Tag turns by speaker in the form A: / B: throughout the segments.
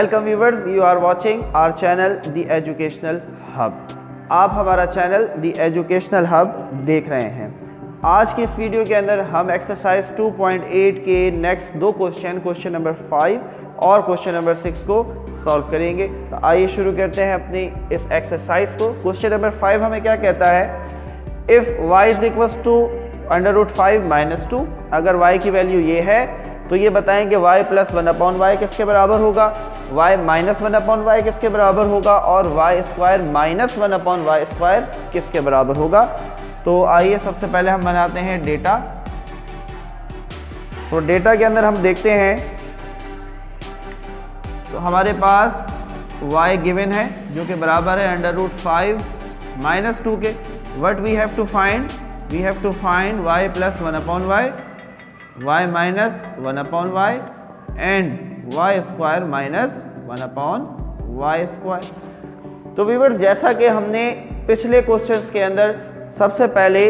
A: Welcome viewers, you are watching our channel the educational hub. आप हमारा channel the educational hub देख रहे हैं। आज की इस वीडियो के अंदर हम एक्सरसाइज 2.8 के नेक्स्ट दो क्वेश्चन नंबर 5 और क्वेश्चन नंबर 6 को सॉल्व करेंगे। तो आइए शुरू करते हैं अपनी इस एक्सरसाइज को। क्वेश्चन नंबर 5 हमें क्या कहता है, if y is equals to √5 - 2, अगर y की वैल्यू ये है तो ये बताएं कि y + 1/y किसके बराबर होगा, y - 1/y किसके बराबर होगा और y² - 1/y² किसके बराबर होगा। तो आइए सबसे पहले हम बनाते हैं डेटा। डेटा के अंदर हम देखते हैं तो हमारे पास y गिवन है जो कि बराबर है √5 - 2 के। What we have to find, we have to find y + 1/y, y - 1/y and y² - 1/y²। तो व्यूअर्स, जैसा कि हमने पिछले क्वेश्चंस के अंदर सबसे पहले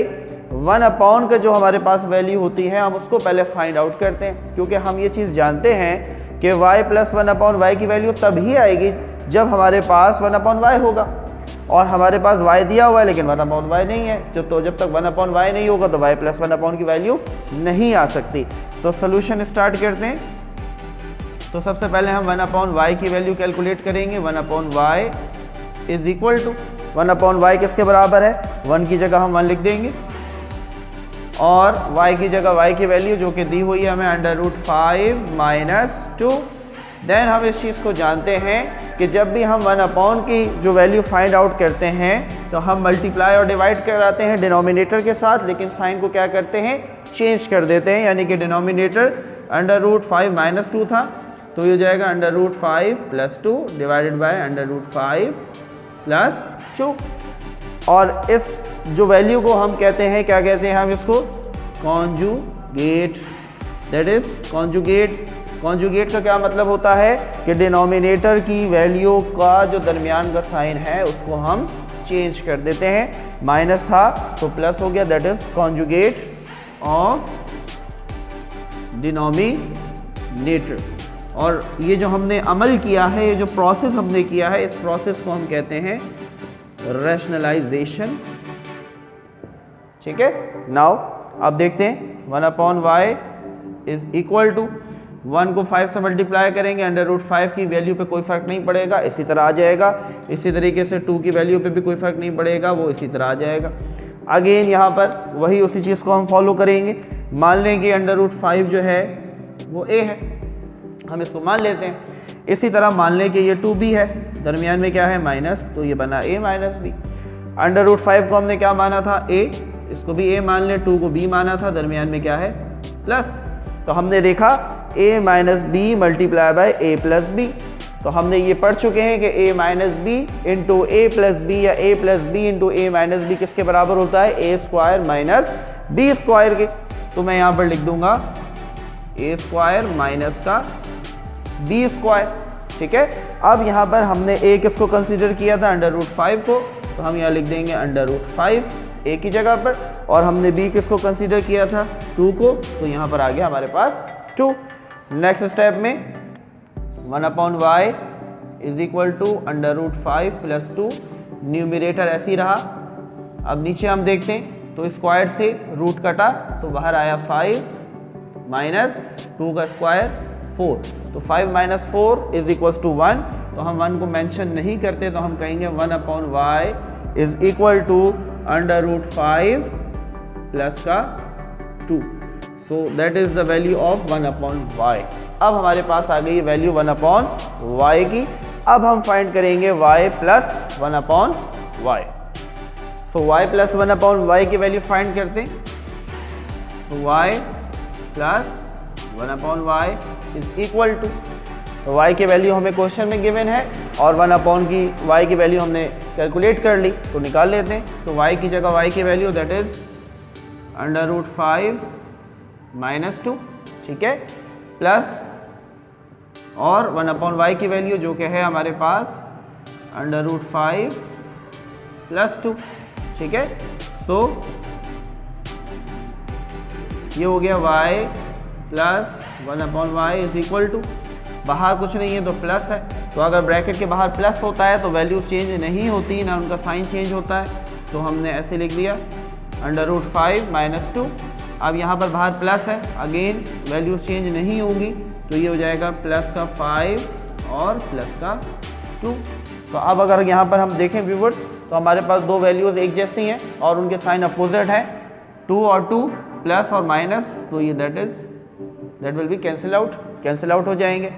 A: 1/, का जो हमारे पास वैल्यू होती है हम उसको पहले फाइंड आउट करते हैं, क्योंकि हम ये चीज़ जानते हैं कि y + 1/y की वैल्यू तभी आएगी जब हमारे पास 1/y होगा, और हमारे पास y दिया हुआ है लेकिन 1/y नहीं है। तो जब तक 1/y नहीं होगा तो y + 1 की वैल्यू नहीं आ सकती। तो सोल्यूशन स्टार्ट करते हैं। तो सबसे पहले हम 1/y की वैल्यू कैलकुलेट करेंगे। 1/y is equal to 1/y किसके बराबर है, 1 की जगह हम 1 लिख देंगे और y की जगह y की वैल्यू जो कि दी हुई है हमें √5 - 2। देन हम इस चीज़ को जानते हैं कि जब भी हम 1/, की जो वैल्यू फाइंड आउट करते हैं तो हम मल्टीप्लाई और डिवाइड कराते हैं डिनोमिनेटर के साथ, लेकिन साइन को क्या करते हैं, चेंज कर देते हैं। यानी कि डिनोमिनेटर √5 - 2 था तो ये हो जाएगा √5 + 2 डिवाइडेड बाय √5 + 2। और इस जो वैल्यू को हम कहते हैं, क्या कहते हैं हम इसको, conjugate. That is conjugate. Conjugate का क्या मतलब होता है कि डिनोमिनेटर की वैल्यू का जो दरमियान का साइन है उसको हम चेंज कर देते हैं। माइनस था तो प्लस हो गया, that is conjugate of denominator. और ये जो हमने अमल किया है, ये जो प्रोसेस हमने किया है, इस प्रोसेस को हम कहते हैं रैशनलाइजेशन। ठीक है। नाउ अब देखते हैं 1/y इज इक्वल टू 1 को 5 से मल्टीप्लाई करेंगे, √5 की वैल्यू पे कोई फ़र्क नहीं पड़ेगा, इसी तरह आ जाएगा। इसी तरीके से 2 की वैल्यू पे भी कोई फ़र्क नहीं पड़ेगा, वो इसी तरह आ जाएगा। अगेन यहाँ पर वही उसी चीज़ को हम फॉलो करेंगे। मान लें कि √5 जो है वो a है, हम इसको मान लेते हैं। इसी तरह मान लें कि ये 2b है, दरमियान में क्या है माइनस, तो ये बना a - b। √5 को हमने क्या माना था, a, इसको भी a मान लें, 2 को b माना था, दरमियान में क्या है प्लस। तो हमने देखा a - b multiply by a + b। तो हमने ये पढ़ चुके हैं कि a - b into a + b या a + b into a - b किसके बराबर होता है, a² - b² के। तो मैं यहाँ पर लिख दूंगा a² - का b²। ठीक है। अब यहाँ पर हमने a किसको कंसीडर किया था, √5 को, तो हम यहाँ लिख देंगे √5 a की जगह पर, और हमने b किसको कंसीडर किया था, 2 को, तो यहाँ पर आ गया हमारे पास 2। नेक्स्ट स्टेप में 1/y is equal to √5 + 2, numerator ऐसे ही रहा। अब नीचे हम देखते हैं तो स्क्वायर से रूट कटा तो बाहर आया 5 - 2 का स्क्वायर 4। तो 5 - 4 इज इक्वल टू 1। तो हम 1 को मेंशन नहीं करते तो हम कहेंगे 1/y इज इक्वल टू √5 + का 2। सो that is the value of 1/y। अब हमारे पास आ गई वैल्यू 1/y की। अब हम फाइंड करेंगे y + 1/y। So y + 1/y की वैल्यू फाइंड करते हैं। तो y + 1/y is equal to, y की वैल्यू हमें क्वेश्चन में गिवन है और 1/, की y की वैल्यू हमने कैलकुलेट कर ली, तो निकाल लेते हैं। तो y की जगह y की वैल्यू दैट इज √5 - 2। ठीक है, प्लस और 1/y की वैल्यू जो कि है हमारे पास √5 + 2। ठीक है। सो ये हो गया y + 1/y is equal to, बाहर कुछ नहीं है तो प्लस है, तो अगर ब्रैकेट के बाहर प्लस होता है तो वैल्यूज चेंज नहीं होती, ना उनका साइन चेंज होता है, तो हमने ऐसे लिख दिया √5 - 2। अब यहाँ पर बाहर प्लस है, अगेन वैल्यूज चेंज नहीं होंगी, तो ये हो जाएगा प्लस का 5 और प्लस का 2। तो अब अगर यहाँ पर हम देखें व्यूवर्स, तो हमारे पास दो वैल्यूज़ एक जैसी हैं और उनके साइन अपोजिट है, 2 और 2 प्लस और माइनस, तो ये that will be cancel out हो जाएंगे।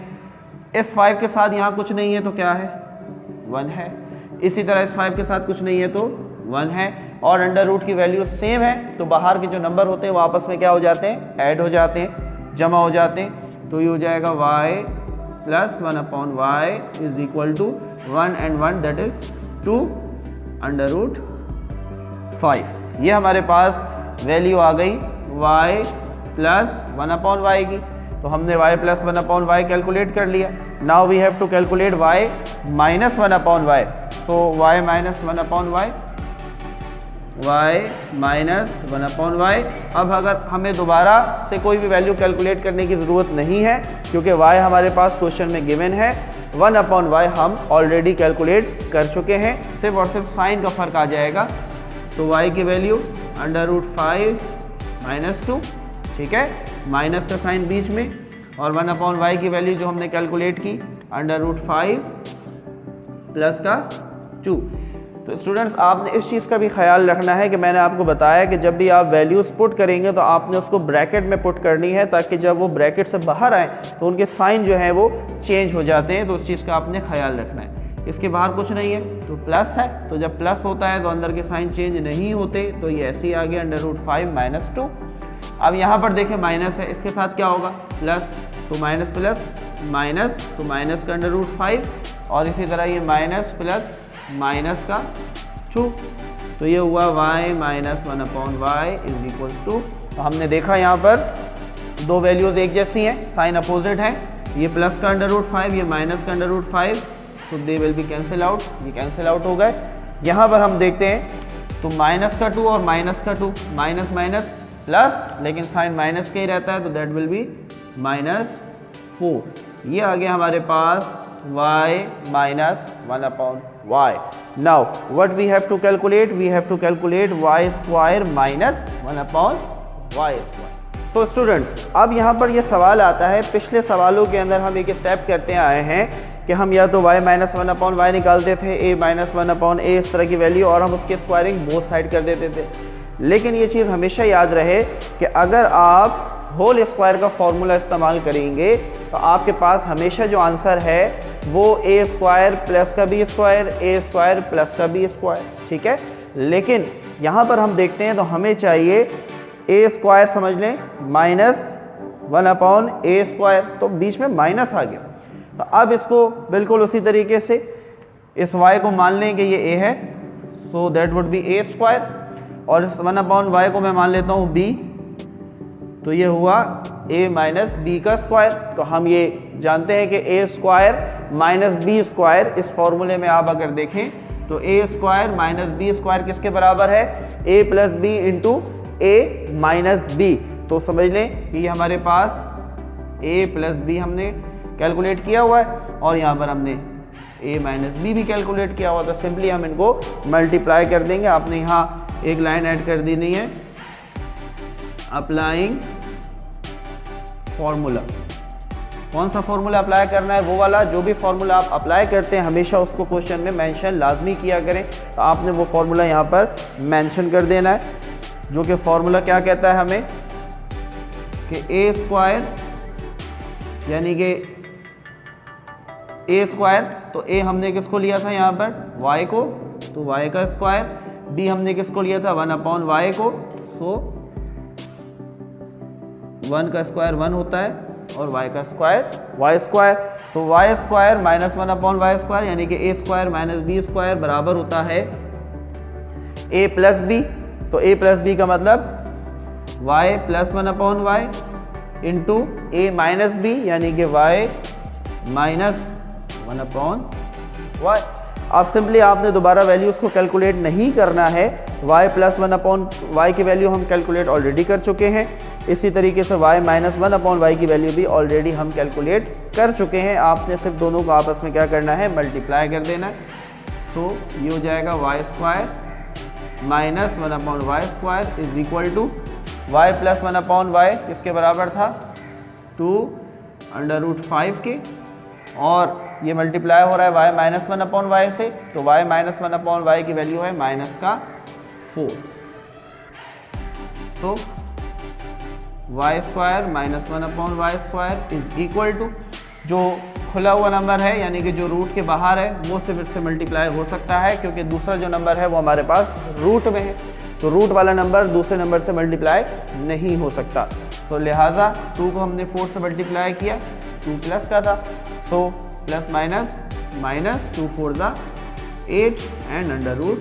A: इस 5 के साथ यहाँ कुछ नहीं है तो क्या है, 1 है। इसी तरह इस 5 के साथ कुछ नहीं है तो 1 है, और अंडर रूट की वैल्यू सेम है, तो बाहर के जो नंबर होते हैं वो आपस में क्या हो जाते हैं, ऐड हो जाते हैं, जमा हो जाते हैं। तो ये हो जाएगा y + 1/y is equal to 1 and 1 that is 2 √5। ये हमारे पास वैल्यू आ गई y + 1/y की। तो हमने y + 1/y कैलकुलेट कर लिया। Now we have to calculate y - 1/y। So y - 1/y, y - 1/y। अब अगर हमें दोबारा से कोई भी वैल्यू कैलकुलेट करने की ज़रूरत नहीं है, क्योंकि y हमारे पास क्वेश्चन में गिवन है, 1/y हम ऑलरेडी कैलकुलेट कर चुके हैं, सिर्फ और सिर्फ साइन का फ़र्क आ जाएगा। तो y की वैल्यू √5 - 2, ठीक है, माइनस का साइन बीच में, और 1/y की वैल्यू जो हमने कैलकुलेट की √5 प्लस का 2। तो स्टूडेंट्स, आपने इस चीज़ का भी ख्याल रखना है कि मैंने आपको बताया कि जब भी आप वैल्यूज़ पुट करेंगे तो आपने उसको ब्रैकेट में पुट करनी है, ताकि जब वो ब्रैकेट से बाहर आए तो उनके साइन जो हैं वो चेंज हो जाते हैं। तो उस चीज़ का आपने ख्याल रखना है। इसके बाहर कुछ नहीं है तो प्लस है, तो जब प्लस होता है तो अंदर के साइन चेंज नहीं होते, तो ये ऐसे ही आ गया √5 - 2। अब यहाँ पर देखें माइनस है, इसके साथ क्या होगा, प्लस, तो माइनस प्लस माइनस, तो माइनस का √5, और इसी तरह ये माइनस प्लस माइनस का 2, तो ये हुआ y - 1/y is equal to. तो हमने देखा यहाँ पर दो वैल्यूज़ एक जैसी हैं, साइन अपोजिट हैं, ये प्लस का √5, ये माइनस का √5, तो they will be cancel out, ये कैंसिल आउट हो गए। यहाँ पर हम देखते हैं तो माइनस का 2 और माइनस का 2, माइनस माइनस प्लस, लेकिन साइन माइनस का ही रहता है, तो दैट विल बी -4। ये आ गया हमारे पास y - 1/y। Now what we have to calculate? We have to calculate y² - 1/y²। तो स्टूडेंट्स, अब यहाँ पर ये सवाल आता है, पिछले सवालों के अंदर हम एक स्टेप करते आए हैं कि हम या तो y - 1/y निकालते थे, a - 1/a इस तरह की वैल्यू, और हम उसके स्क्वायरिंग बोथ साइड कर देते थे। लेकिन ये चीज़ हमेशा याद रहे कि अगर आप होल स्क्वायर का फॉर्मूला इस्तेमाल करेंगे तो आपके पास हमेशा जो आंसर है वो a² प्लस का b², a² प्लस का b², ठीक है। लेकिन यहाँ पर हम देखते हैं तो हमें चाहिए a² समझ लें -1/a², तो बीच में माइनस आ गया। तो अब इसको बिल्कुल उसी तरीके से इस y को मान लें कि ये a है, so that would B a², और इस 1/y को मैं मान लेता हूँ b, तो ये हुआ a - b का स्क्वायर। तो हम ये जानते हैं कि a² - b², इस फॉर्मूले में आप अगर देखें तो a² - b² किसके बराबर है, a + b × a - b। तो समझ लें कि ये हमारे पास a + b हमने कैलकुलेट किया हुआ है, और यहाँ पर हमने a - b भी कैलकुलेट किया हुआ, तो सिंपली हम इनको मल्टीप्लाई कर देंगे। आपने यहाँ एक लाइन ऐड कर देनी है, अप्लाइंग फॉर्मूला। कौन सा फॉर्मूला अप्लाई करना है, वो वाला। जो भी फॉर्मूला आप अप्लाई करते हैं हमेशा उसको क्वेश्चन में मेंशन लाजमी किया करें, तो आपने वो फॉर्मूला यहाँ पर मेंशन कर देना है, जो कि फॉर्मूला क्या कहता है हमें कि a² यानी कि a², तो a हमने किसको लिया था यहाँ पर, y को, तो y का स्क्वायर, b हमने किसको लिया था, 1/y को, सो 1 का स्क्वायर 1 होता है, और y का स्क्वायर y²। तो y² - 1/y² यानी कि a² - b² बराबर होता है a + b। तो a + b का मतलब y + 1/y into a - b यानी कि y - 1/y। अब सिंपली आपने दोबारा वैल्यूज़ को कैलकुलेट नहीं करना है, y प्लस 1 अपॉन वाई की वैल्यू हम कैलकुलेट ऑलरेडी कर चुके हैं। इसी तरीके से y माइनस 1 अपॉन वाई की वैल्यू भी ऑलरेडी हम कैलकुलेट कर चुके हैं। आपने सिर्फ दोनों को आपस में क्या करना है, मल्टीप्लाई कर देना है। सो ये हो जाएगा Y square minus 1 upon Y square is equal to Y plus 1 upon Y किसके बराबर था, 2√5 के, और ये मल्टीप्लाई हो रहा है y माइनस 1 अपॉन वाई से, तो y माइनस 1 अपॉन वाई की वैल्यू है माइनस का 4। तो Y square minus 1 upon Y square is equal to, जो खुला हुआ नंबर है यानी कि जो रूट के बाहर है वो सिर्फ इससे मल्टीप्लाई हो सकता है, क्योंकि दूसरा जो नंबर है वो हमारे पास रूट में है, तो रूट वाला नंबर दूसरे नंबर से मल्टीप्लाई नहीं हो सकता। सो लिहाजा 2 को हमने 4 से मल्टीप्लाई किया, 2 प्लस का था, सो प्लस माइनस माइनस 2 4 ज़ा 8 and under root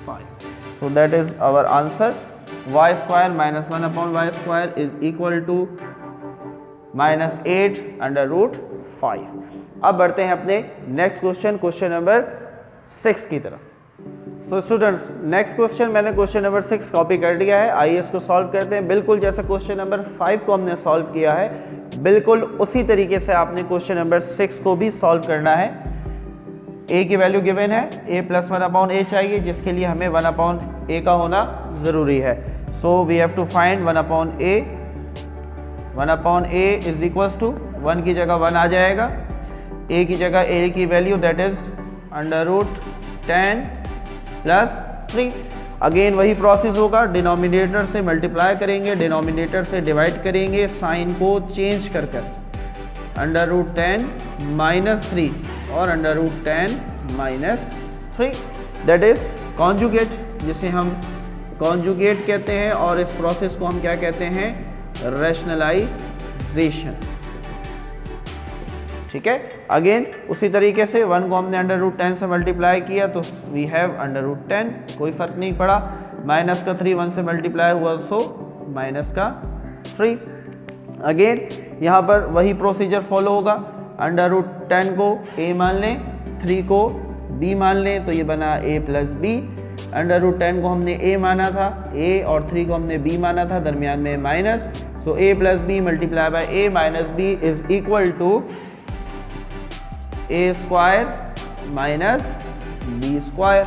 A: 5। So that is our answer, Y square minus 1 upon Y square is equal to minus 8 under root 5। अब बढ़ते हैं अपने नेक्स्ट क्वेश्चन, क्वेश्चन नंबर 6 की तरफ। सो स्टूडेंट्स, नेक्स्ट क्वेश्चन मैंने question number 6 copy कर लिया है। आइए इसको सॉल्व करते हैं। बिल्कुल जैसा क्वेश्चन नंबर 5 को हमने सॉल्व किया है, बिल्कुल उसी तरीके से आपने क्वेश्चन नंबर 6 को भी सॉल्व करना है। a की वैल्यू गिवन है, a प्लस 1 अपॉन a चाहिए, जिसके लिए हमें 1 अपॉन a का होना ज़रूरी है। So we have to find 1 upon a। 1 upon a is equals to 1 की जगह 1 आ जाएगा, a की जगह a की value that is under root 10 plus 3। Again वही प्रोसेस होगा, डिनोमिनेटर से मल्टीप्लाई करेंगे, डिनोमिनेटर से डिवाइड करेंगे, साइन को चेंज कर अंडर रूट 10 माइनस 3 और under root 10 minus 3, that is conjugate, जिसे हम कॉन्जुगेट कहते हैं, और इस प्रोसेस को हम क्या कहते हैं, रैशनलाइजेशन। ठीक है, अगेन उसी तरीके से 1 को हमने अंडर रूट 10 से मल्टीप्लाई किया, तो वी हैव अंडर रूट 10, कोई फर्क नहीं पड़ा। माइनस का 3 1 से मल्टीप्लाई हुआ, सो माइनस का 3। अगेन यहाँ पर वही प्रोसीजर फॉलो होगा, अंडर रूट 10 को a मान लें, 3 को b मान लें, तो ये बना a plus B. Under root 10 को हमने a माना था, a, और 3 को हमने b माना था, दरमियान में minus, so a plus B multiply by a minus B is equal to a square minus B square.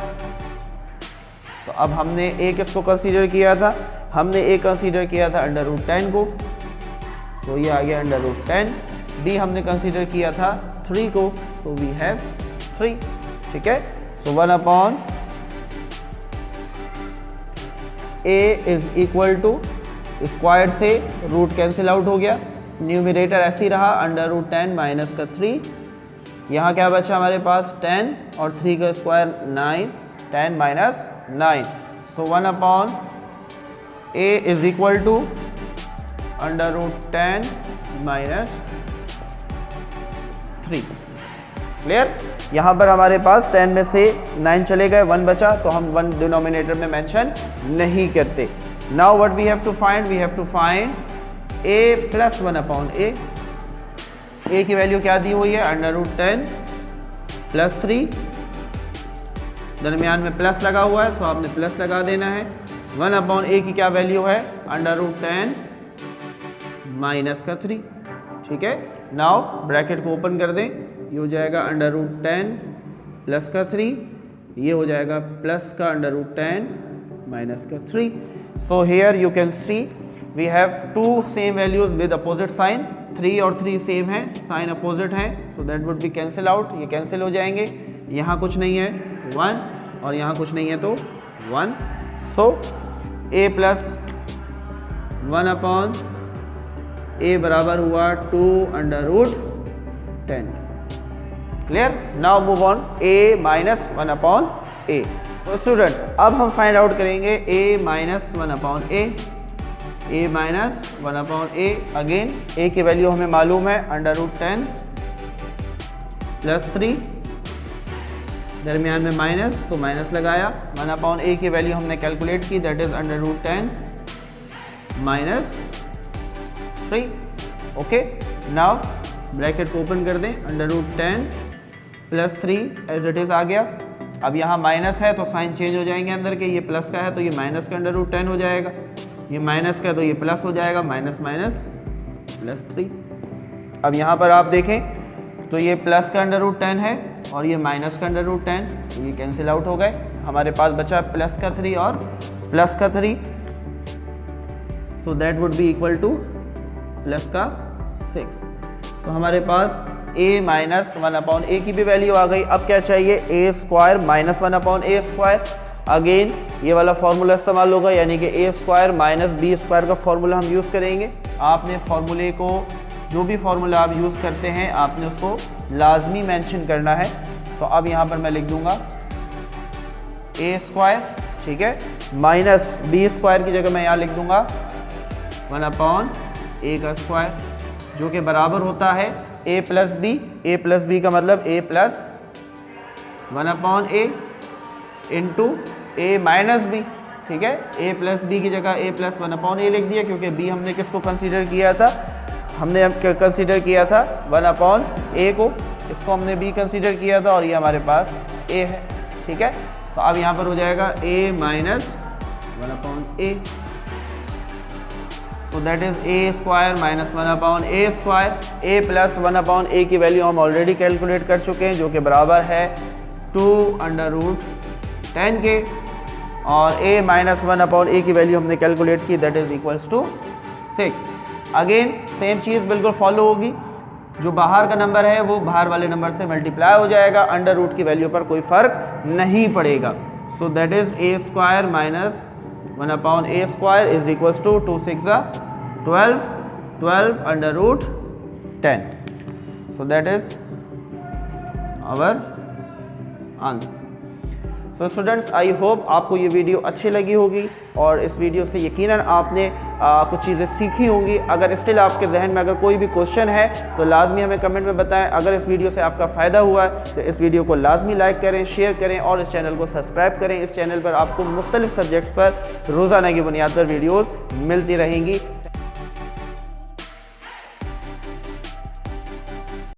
A: तो अब हमने a किसको कंसीडर किया था, हमने a कंसीडर किया था अंडर रूट 10 को, तो ये आ गया अंडर रूट 10। b हमने कंसीडर किया था 3 को, तो वी हैव 3। ठीक है, तो 1 upon a is equal to, square से रूट कैंसिल आउट हो गया, न्यूमरेटर ऐसे ही रहा, अंडर रूट 10 माइनस का 3। यहाँ क्या बचा हमारे पास, 10 और 3 का स्क्वायर 9, 10 माइनस 9, so 1 upon a is equal to under root 10 minus 3। Clear, यहाँ पर हमारे पास 10 में से 9 चले गए, 1 बचा, तो हम 1 डिनोमिनेटर में मेंशन नहीं करते। Now what we have to find, we have to find a plus 1 upon a। a की वैल्यू क्या दी हुई है, अंडर रूट 10 प्लस 3, दरमियान में प्लस लगा हुआ है, तो आपने प्लस लगा देना है। 1 अपॉन a की क्या वैल्यू है, अंडर रूट 10 माइनस का 3। ठीक है, नाउ ब्रैकेट को ओपन कर दें, ये हो जाएगा अंडर रूट 10 प्लस का 3, ये हो जाएगा प्लस का अंडर रूट 10 माइनस का 3। So here you can see we have 2 same values with opposite sign, 3 और 3 सेम है, साइन अपोजिट है, so that would be cancel out, ये कैंसिल हो जाएंगे। यहाँ कुछ नहीं है 1 और यहाँ कुछ नहीं है तो 1, so a plus 1 upon a बराबर हुआ 2 under root 10। Clear, now move on a minus 1 upon a। तो स्टूडेंट्स अब हम फाइंड आउट करेंगे a minus 1 upon a minus 1 upon a। Again a की वैल्यू हमें मालूम है, अंडर रूट 10 प्लस 3, दरमियान में माइनस, तो माइनस लगाया। 1 अपॉन a की वैल्यू हमने कैलकुलेट की, that is under root 10 minus 3। Okay, now bracket को ओपन कर दें, under root 10 plus 3 as it is आ गया, अब यहाँ माइनस है तो साइन चेंज हो जाएंगे अंदर के, ये प्लस का है तो ये माइनस का अंडर रूट 10 हो जाएगा, ये माइनस का है तो ये प्लस हो जाएगा, माइनस माइनस प्लस 3। अब यहाँ पर आप देखें तो ये प्लस का अंडर रूट 10 है और ये माइनस का अंडर रूट 10, तो ये कैंसिल आउट हो गए, हमारे पास बचा प्लस का 3 और प्लस का 3, सो that would B equal two plus का 6। तो हमारे पास a माइनस 1/a की भी वैल्यू आ गई। अब क्या चाहिए, a square minus 1/a square. Again ये वाला फार्मूला इस्तेमाल होगा, यानी कि a square minus b square का फार्मूला हम यूज़ करेंगे। आपने फार्मूले को, जो भी फार्मूला आप यूज़ करते हैं, आपने उसको लाजमी मेंशन करना है। तो अब यहाँ पर मैं लिख दूँगा a स्क्वायर, ठीक है, माइनस b स्क्वायर की जगह मैं यहाँ लिख दूँगा 1/a का स्क्वायर, जो कि बराबर होता है a plus B. a plus B का मतलब a plus 1/a into a minus B, ठीक है। a प्लस बी की जगह a प्लस 1/a लिख दिया, क्योंकि b हमने किसको कंसीडर किया था, हमने कंसीडर किया था 1/a को, इसको हमने b कंसीडर किया था और ये हमारे पास a है, ठीक है। तो अब यहाँ पर हो जाएगा a माइनस 1/a, तो that is a square minus 1/a square. a plus 1/a की वैल्यू हम ऑलरेडी कैलकुलेट कर चुके हैं, जो कि बराबर है 2√10 के, और a माइनस 1/a की वैल्यू हमने कैलकुलेट की, that is equals to 6। Again same चीज़ बिल्कुल फॉलो होगी, जो बाहर का नंबर है वो बाहर वाले नंबर से मल्टीप्लाई हो जाएगा, अंडर रूट की वैल्यू पर कोई फ़र्क नहीं पड़ेगा। So that is a square minus 1/a square is equals to 2 6 12 under root 10। So that is our answer. So students, I hope आपको ये वीडियो अच्छी लगी होगी और इस वीडियो से यकीनन आपने कुछ चीज़ें सीखी होंगी। अगर स्टिल आपके जहन में अगर कोई भी क्वेश्चन है तो लाजमी हमें कमेंट में बताएं। अगर इस वीडियो से आपका फ़ायदा हुआ है तो इस वीडियो को लाजमी लाइक करें, शेयर करें और इस चैनल को सब्सक्राइब करें। इस चैनल पर आपको मुख्तलिफ सब्जेक्ट्स पर रोज़ाना की बुनियाद पर वीडियोज़ मिलती रहेंगी।